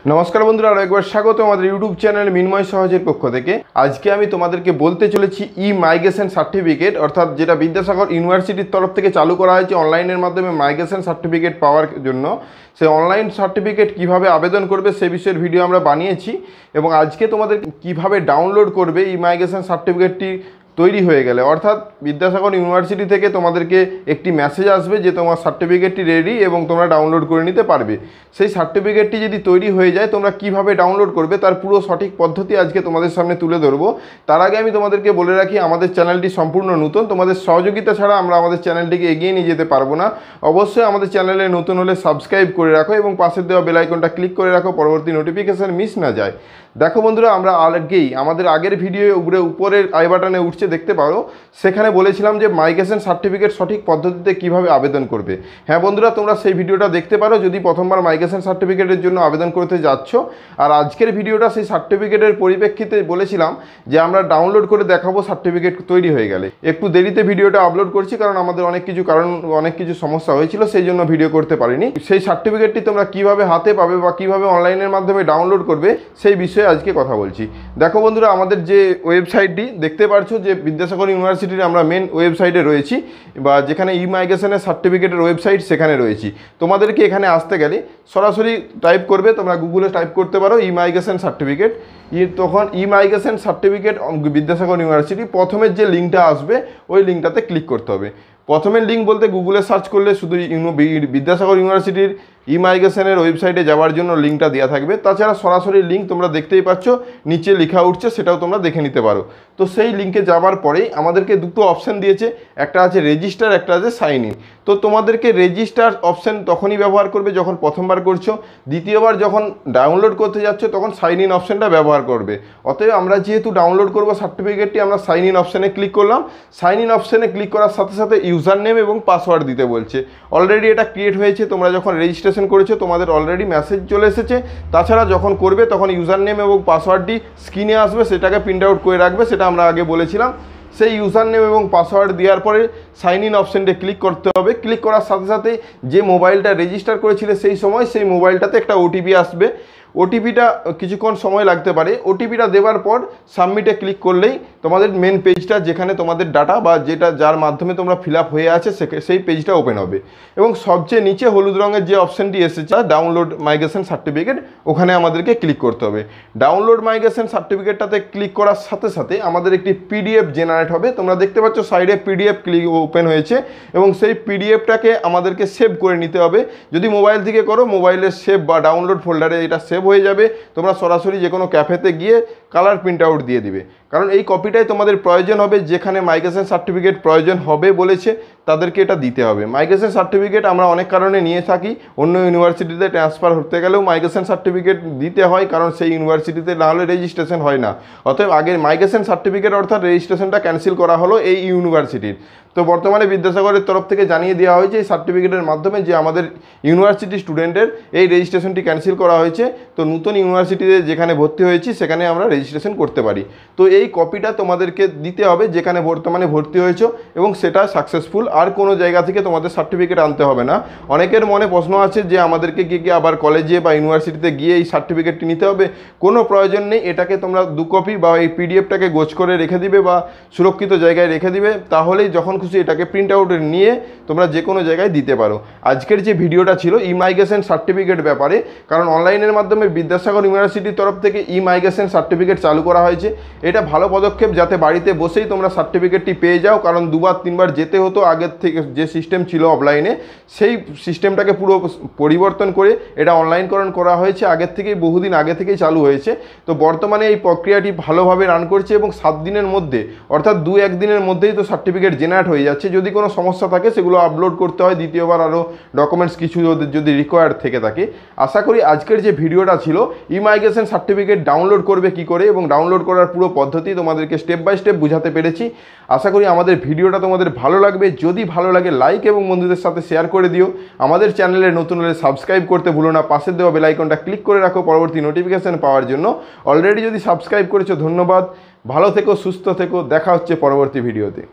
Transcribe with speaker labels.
Speaker 1: नमस्कार बंधुरा और एक बार स्वागत हमारे यूट्यूब चैनल मिन्मय सहजेर पक्ष থেকে। আজকে আমি তোমাদেরকে বলতে চলেছি ই মাইগ্রেশন সার্টিফিকেট অর্থাৎ যেটা বিদ্যাসাগর ইউনিভার্সিটির তরফ থেকে চালু করা হয়েছে অনলাইনের মাধ্যমে মাইগ্রেশন সার্টিফিকেট পাওয়ার জন্য। সেই অনলাইন সার্টিফিকেট কিভাবে আবেদন করবে সেই বিষয়ের ভিডিও আমরা বানিয়েছি এবং আজকে তোমাদের কিভাবে ডাউনলোড করবে ই মাইগ্রেশন সার্টিফিকেটটি তৈরি হয়ে গেলে অর্থাৎ বিদ্যাসাগর ইউনিভার্সিটি থেকে তোমাদেরকে একটি মেসেজ আসবে যে তোমার সার্টিফিকেটটি রেডি এবং তোমরা ডাউনলোড করে নিতে পারবে। সেই সার্টিফিকেটটি যদি তৈরি হয়ে যায় তোমরা কিভাবে ডাউনলোড করবে তার পুরো সঠিক পদ্ধতি আজকে তোমাদের সামনে তুলে ধরবো। তার আগে আমি তোমাদেরকে বলে রাখি আমাদের চ্যানেলটি সম্পূর্ণ নতুন, তোমাদের সহযোগিতা ছাড়া আমরা আমাদের চ্যানেলটিকে এগিয়ে নিয়ে যেতে পারবো না। অবশ্যই আমাদের চ্যানেলে নতুন হলে সাবস্ক্রাইব করে রাখো এবং পাশের দেওয়া বেল আইকনটা ক্লিক করে রাখো পরবর্তী নোটিফিকেশান মিস না যায়। দেখো বন্ধুরা, আমরা আমাদের আগের ভিডিও উপরের আই বাটনে উঠছে দেখতে পারো, সেখানে বলেছিলাম যে মাইগ্রেশন সার্টিফিকেট সঠিক পদ্ধতিতে কিভাবে আবেদন করবে। হ্যাঁ বন্ধুরা, তোমরা সেই ভিডিওটা দেখতে পারো যদি প্রথমবার মাইগ্রেশন সার্টিফিকেটের জন্য আবেদন করতে যাচ্ছ। আর আজকের ভিডিওটা সেই সার্টিফিকেটের পরিপ্রেক্ষিতে বলেছিলাম যে আমরা ডাউনলোড করে দেখাবো সার্টিফিকেট তৈরি হয়ে গেলে। একটু দেরিতে ভিডিওটা আপলোড করছি কারণ আমাদের অনেক কিছু সমস্যা হয়েছিল, সেই জন্য ভিডিও করতে পারিনি। সেই সার্টিফিকেটটি তোমরা কিভাবে হাতে পাবে বা কিভাবে অনলাইনের মাধ্যমে ডাউনলোড করবে সেই বিষয়ে আজকে কথা বলছি। দেখো বন্ধুরা, আমাদের যে ওয়েবসাইটটি দেখতে পাচ্ছ যে বিদ্যাসাগর ইউনিভার্সিটির আমরা মেন ওয়েবসাইটে রয়েছি বা যেখানে ই মাইগ্রেশনের সার্টিফিকেটের ওয়েবসাইট সেখানে রয়েছি। তোমাদেরকে এখানে আসতে গেলে সরাসরি টাইপ করবে, তোমরা গুগলে টাইপ করতে পারো ই মাইগ্রেশন সার্টিফিকেট। তখন ই মাইগ্রেশন সার্টিফিকেট বিদ্যাসাগর ইউনিভার্সিটি প্রথমের যে লিঙ্কটা আসবে ওই লিঙ্কটাতে ক্লিক করতে হবে। প্রথমের লিঙ্ক বলতে গুগলে সার্চ করলে শুধু বিদ্যাসাগর ইউনিভার্সিটির ই মাইগ্রেশনের ওয়েবসাইটে যাওয়ার জন্য লিঙ্কটা দেওয়া থাকবে। তাছাড়া সরাসরি লিঙ্ক তোমরা দেখতেই পাচ্ছ নিচে লেখা উঠছে, সেটাও তোমরা দেখে নিতে পারো। তো সেই লিঙ্কে যাওয়ার পরেই আমাদেরকে দুটো অপশান দিয়েছে, একটা আছে রেজিস্টার, একটা আছে সাইন ইন। তো তোমাদেরকে রেজিস্টার অপশান তখনই ব্যবহার করবে যখন প্রথমবার করছো, দ্বিতীয়বার যখন ডাউনলোড করতে যাচ্ছ তখন সাইন ইন অপশানটা ব্যবহার করবে। অতএব আমরা যেহেতু ডাউনলোড করবো সার্টিফিকেটটি, আমরা সাইন ইন অপশানে ক্লিক করলাম। সাইন ইন অপশানে ক্লিক করার সাথে সাথে ইউজার নেম এবং পাসওয়ার্ড দিতে বলছে। অলরেডি এটা ক্রিয়েট হয়েছে, তোমরা যখন রেজিস্ট্রেশন করেছো তোমাদের অলরেডি মেসেজ চলে এসেছে। তাছাড়া যখন করবে তখন ইউজার নেম এবং পাসওয়ার্ডটি স্ক্রিনে আসবে, সেটাকে প্রিন্ট আউট করে রাখবে, সেটা আমরা আগে বলেছিলাম। সেই ইউজার নেম এবং পাসওয়ার্ড দেওয়ার পরে সাইন ইন অপশানটা ক্লিক করতে হবে। ক্লিক করার সাথে সাথে যে মোবাইলটা রেজিস্টার করেছিলে সেই সময় সেই মোবাইলটাতে একটা ওটিপি আসবে। ওটিপিটা কিছুক্ষণ সময় লাগতে পারে। ওটিপিটা দেওয়ার পর সাবমিটে ক্লিক করলেই তোমাদের মেন পেজটা, যেখানে তোমাদের ডাটা বা যেটা যার মাধ্যমে তোমরা ফিল আপ হয়ে আছে সেই পেজটা ওপেন হবে এবং সবচেয়ে নিচে হলুদ রঙের যে অপশানটি এসেছে ডাউনলোড মাইগ্রেশন সার্টিফিকেট, ওখানে আমাদেরকে ক্লিক করতে হবে। ডাউনলোড মাইগ্রেশন সার্টিফিকেটটাতে ক্লিক করার সাথে সাথে আমাদের একটি পিডিএফ জেনারেট হবে। তোমরা দেখতে পাচ্ছ সাইডে পিডিএফ ওপেন হয়েছে এবং সেই পিডিএফটাকে আমাদেরকে সেভ করে নিতে হবে। যদি মোবাইল থেকে করো মোবাইলের সেভ বা ডাউনলোড ফোল্ডারে এটা সেভ হয়ে যাবে। তোমরা সরাসরি যে কোনো ক্যাফেতে গিয়ে কালার প্রিন্ট আউট দিয়ে দিবে, কারণ এই কপিটাই তোমাদের প্রয়োজন হবে। যেখানে মাইগ্রেশন সার্টিফিকেট প্রয়োজন হবে বলেছে তাদেরকে এটা দিতে হবে। মাইগ্রেশন সার্টিফিকেট আমরা অনেক কারণে নিয়ে থাকি, অন্য ইউনিভার্সিটিতে ট্রান্সফার হতে গেলেও মাইগ্রেশন সার্টিফিকেট দিতে হয়, কারণ সেই ইউনিভার্সিটিতে না হলে রেজিস্ট্রেশন হয় না। অতএব আগের মাইগ্রেশন সার্টিফিকেট অর্থাৎ রেজিস্ট্রেশনটা ক্যান্সেল করা হলো এই ইউনিভার্সিটির। তো বর্তমানে বিদ্যাসাগরের তরফ থেকে জানিয়ে দেওয়া হয়েছে এই সার্টিফিকেটের মাধ্যমে যে আমাদের ইউনিভার্সিটি স্টুডেন্টের এই রেজিস্ট্রেশনটি ক্যান্সেল করা হয়েছে। তো নতুন ইউনিভার্সিটিতে যেখানে ভর্তি হয়েছি সেখানে আমরা রেজিস্ট্রেশন করতে পারি। তো এই কপিটা তোমাদেরকে দিতে হবে যেখানে বর্তমানে ভর্তি হয়েছো এবং সেটা সাকসেসফুল। আর কোনো জায়গা থেকে তোমাদের সার্টিফিকেট আনতে হবে না। অনেকের মনে প্রশ্ন আছে যে আমাদেরকে গিয়ে আবার কলেজে বা ইউনিভার্সিটিতে গিয়ে এই সার্টিফিকেটটি নিতে হবে। কোনো প্রয়োজন নেই। এটাকে তোমরা 2 কপি বা এই পিডিএফটাকে গোছ করে রেখে দিবে বা সুরক্ষিত জায়গায় রেখে দিবে, তাহলেই যখন খুশি এটাকে প্রিন্ট আউট নিয়ে তোমরা যে কোনো জায়গায় দিতে পারো। আজকের যে ভিডিওটা ছিল ই মাইগ্রেশন সার্টিফিকেট ব্যাপারে, কারণ অনলাইনের মাধ্যমে বিদ্যাসাগর ইউনিভার্সিটির তরফ থেকে ই মাইগ্রেশন সার্টিফিকেট চালু করা হয়েছে। এটা ভালো পদক্ষেপ, যাতে বাড়িতে বসেই তোমরা সার্টিফিকেটটি পেয়ে যাও। কারণ 2বার 3বার যেতে হতো আগের থেকে, যে সিস্টেম ছিল অফলাইনে সেই সিস্টেমটাকে পুরো পরিবর্তন করে এটা অনলাইনকরণ করা হয়েছে। আগের থেকেই বহুদিন আগে থেকেই চালু হয়েছে। তো বর্তমানে এই প্রক্রিয়াটি ভালোভাবে রান করছে এবং 7 দিনের মধ্যে অর্থাৎ 2-1 দিনের মধ্যেই তো সার্টিফিকেট জেনারেট হয়ে যাচ্ছে। যদি কোনো সমস্যা থাকে সেগুলো আপলোড করতে হয়, দ্বিতীয়বার আরও ডকুমেন্টস কিছু যদি রিকোয়ার্ড থেকে থাকে। আশা করি আজকের যে ভিডিওটা ছিল ই মাইগ্রেশন সার্টিফিকেট ডাউনলোড করবে কি করে এবং ডাউনলোড করার পুরো পদ্ধতি তোমাদেরকে স্টেপ বাই স্টেপ বুঝাতে পেরেছি। আশা করি আমাদের ভিডিওটা তোমাদের ভালো লাগবে। যদি ভালো লাগে লাইক এবং বন্ধুদের সাথে শেয়ার করে দিও। আমাদের চ্যানেলে নতুন হলে সাবস্ক্রাইব করতে ভুলো না। পাশের দেওয়া বেল আইকনটা ক্লিক করে রাখো পরবর্তী নোটিফিকেশান পাওয়ার জন্য। অলরেডি যদি সাবস্ক্রাইব করেছো ধন্যবাদ। ভালো থেকো, সুস্থ থেকো। দেখা হচ্ছে পরবর্তী ভিডিওতে।